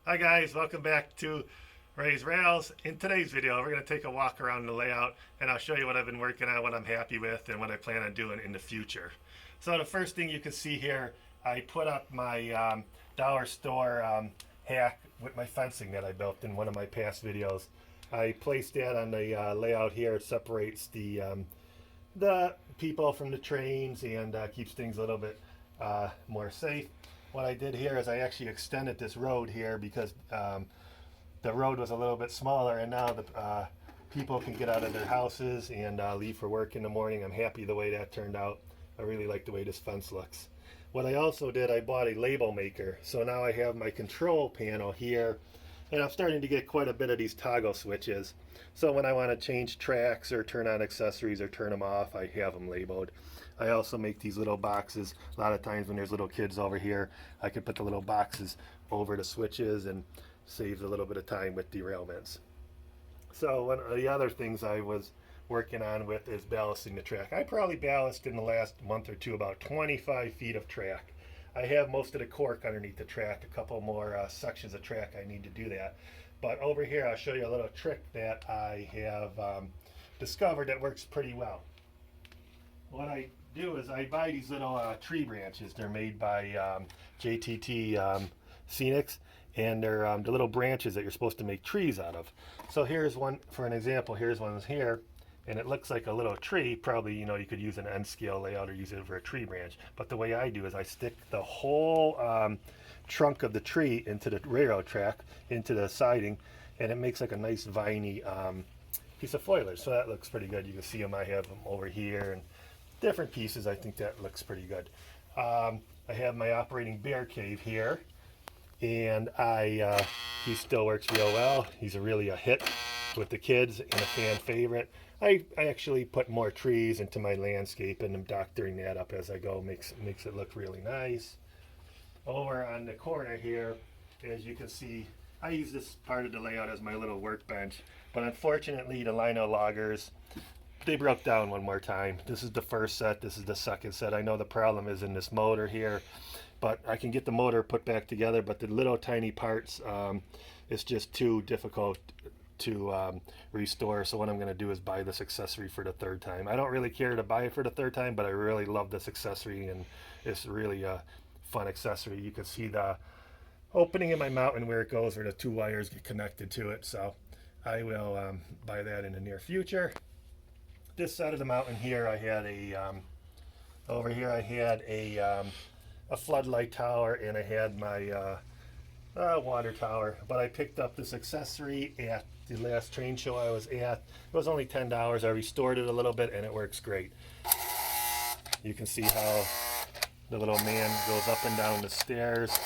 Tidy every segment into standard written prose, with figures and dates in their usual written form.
Hi guys, welcome back to Ray's Rails. In today's video, we're going to take a walk around the layout and I'll show you what I've been working on, what I'm happy with, and what I plan on doing in the future. So the first thing you can see here, I put up my dollar store hack with my fencing that I built in one of my past videos. I placed that on the layout here. It separates the people from the trains and keeps things a little bit more safe. What I did here is I actually extended this road here because the road was a little bit smaller, and now the people can get out of their houses and leave for work in the morning. I'm happy the way that turned out. I really like the way this fence looks. What I also did, I bought a label maker. So now I have my control panel here, and I'm starting to get quite a bit of these toggle switches. So when I want to change tracks or turn on accessories or turn them off, I have them labeled. I also make these little boxes. A lot of times when there's little kids over here, I can put the little boxes over the switches and saves a little bit of time with derailments. So one of the other things I was working on with is ballasting the track. I probably ballasted in the last month or two about 25 feet of track. I have most of the cork underneath the track, a couple more sections of track I need to do that. But over here I'll show you a little trick that I have discovered that works pretty well. What I do is I buy these little tree branches. They're made by JTT Scenics, and they're the little branches that you're supposed to make trees out of. So here's one for an example. Here's one here, and it looks like a little tree. Probably, you know, you could use an N scale layout or use it for a tree branch. But the way I do is I stick the whole trunk of the tree into the railroad track, into the siding, and it makes like a nice viney piece of foliage. So that looks pretty good. You can see them. I have them over here and different pieces. I think that looks pretty good. I have my operating bear cave here, and he still works real well. He's really a hit with the kids and a fan favorite. I actually put more trees into my landscape, and I'm doctoring that up as I go. Makes it look really nice. Over on the corner here, as you can see, I use this part of the layout as my little workbench, but unfortunately the lino loggers, they broke down one more time. This is the first set, this is the second set. I know the problem is in this motor here, but I can get the motor put back together, but the little tiny parts, it's just too difficult to restore. So what I'm going to do is buy this accessory for the third time. I don't really care to buy it for the third time, but I really love this accessory, and it's really a fun accessory. You can see the opening in my mountain where it goes, where the two wires get connected to it. So I will buy that in the near future. This side of the mountain here, I had over here I had a floodlight tower, and I had my water tower. But I picked up this accessory at the last train show I was at. It was only $10. I restored it a little bit, and it works great. You can see how the little man goes up and down the stairs,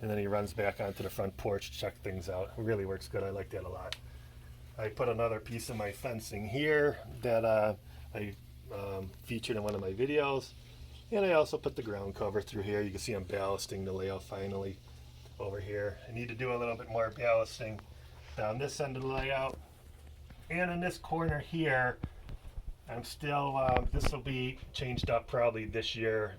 and then he runs back onto the front porch to check things out. It really works good. I like that a lot. I put another piece of my fencing here that I featured in one of my videos. And I also put the ground cover through here. You can see I'm ballasting the layout finally over here. I need to do a little bit more ballasting down this end of the layout. And in this corner here, I'm still, this will be changed up probably this year.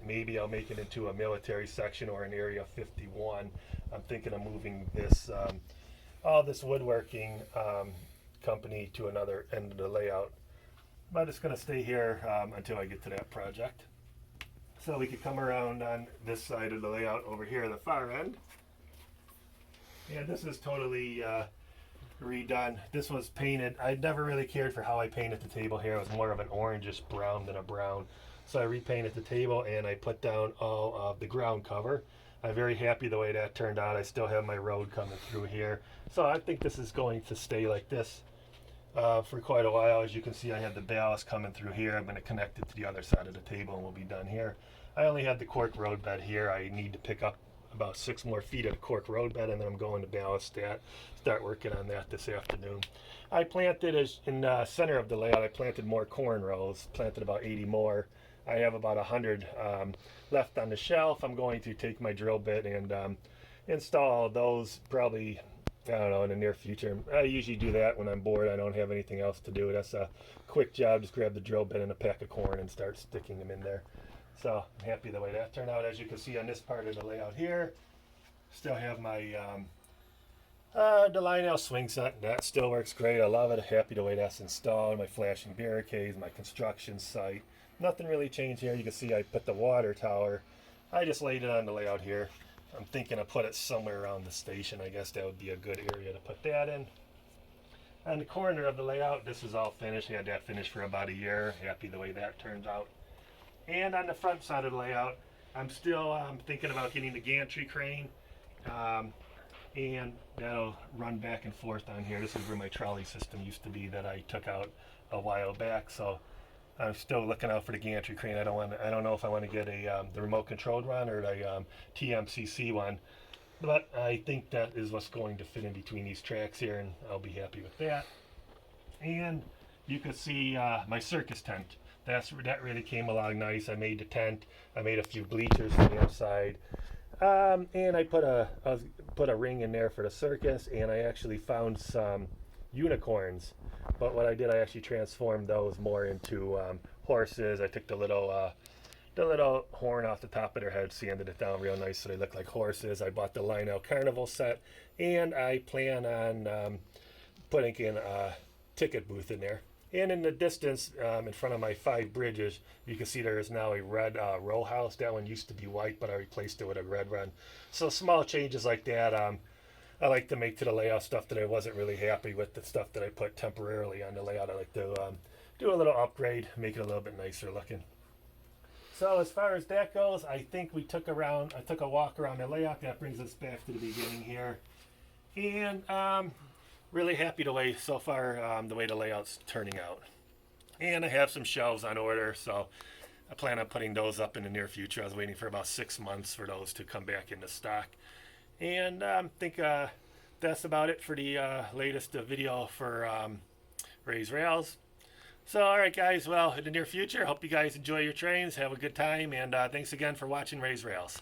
Maybe I'll make it into a military section or an Area 51. I'm thinking of moving this all this woodworking company to another end of the layout. But it's going to stay here until I get to that project. So we could come around on this side of the layout over here, the far end. And this is totally redone. This was painted. I never really cared for how I painted the table here. It was more of an orangish brown than a brown. So I repainted the table, and I put down all of the ground cover. I'm very happy the way that turned out. I still have my road coming through here. So I think this is going to stay like this for quite a while. As you can see, I have the ballast coming through here. I'm going to connect it to the other side of the table, and we'll be done here. I only have the cork road bed here. I need to pick up about 6 more feet of the cork road bed, and then I'm going to ballast that, start working on that this afternoon. I planted, in the center of the layout, I planted more cornrows, planted about 80 more. I have about 100 left on the shelf. I'm going to take my drill bit and install those probably, I don't know, in the near future. I usually do that when I'm bored. I don't have anything else to do. That's a quick job. Just grab the drill bit and a pack of corn and start sticking them in there. So I'm happy the way that turned out. As you can see on this part of the layout here, Still have my the Lionel swing set. That still works great. I love it. Happy the way that's installed. My flashing barricades, my construction site. Nothing really changed here. You can see I put the water tower. I just laid it on the layout here. I'm thinking I put it somewhere around the station. I guess that would be a good area to put that in. On the corner of the layout, this is all finished. I had that finished for about a year. Happy the way that turns out. And on the front side of the layout, I'm still thinking about getting the gantry crane. And that'll run back and forth on here. This is where my trolley system used to be that I took out a while back. So I'm still looking out for the gantry crane. I don't know if I want to get the remote controlled one or the TMCC one, but I think that is what's going to fit in between these tracks here, and I'll be happy with that. And you can see my circus tent. That really came along nice. I made the tent. I made a few bleachers for the outside. And I put a ring in there for the circus, and I actually found some unicorns. But what I did, I actually transformed those more into horses. I took the little horn off the top of their head, sanded it down real nice so they look like horses. I bought the Lionel Carnival set, and I plan on putting in a ticket booth in there. And in the distance, in front of my 5 bridges, you can see there is now a red row house. That one used to be white, but I replaced it with a red one. So small changes like that. I like to make to the layout stuff that I wasn't really happy with, the stuff that I put temporarily on the layout. I like to do a little upgrade, make it a little bit nicer looking. So as far as that goes, I think I took a walk around the layout. That brings us back to the beginning here. And really happy the way so far the way the layout's turning out. And I have some shelves on order, so I plan on putting those up in the near future. I was waiting for about 6 months for those to come back into stock. And I think that's about it for the latest video for Raised Rails. So, all right, guys. Well, in the near future, hope you guys enjoy your trains. Have a good time. And thanks again for watching Raised Rails.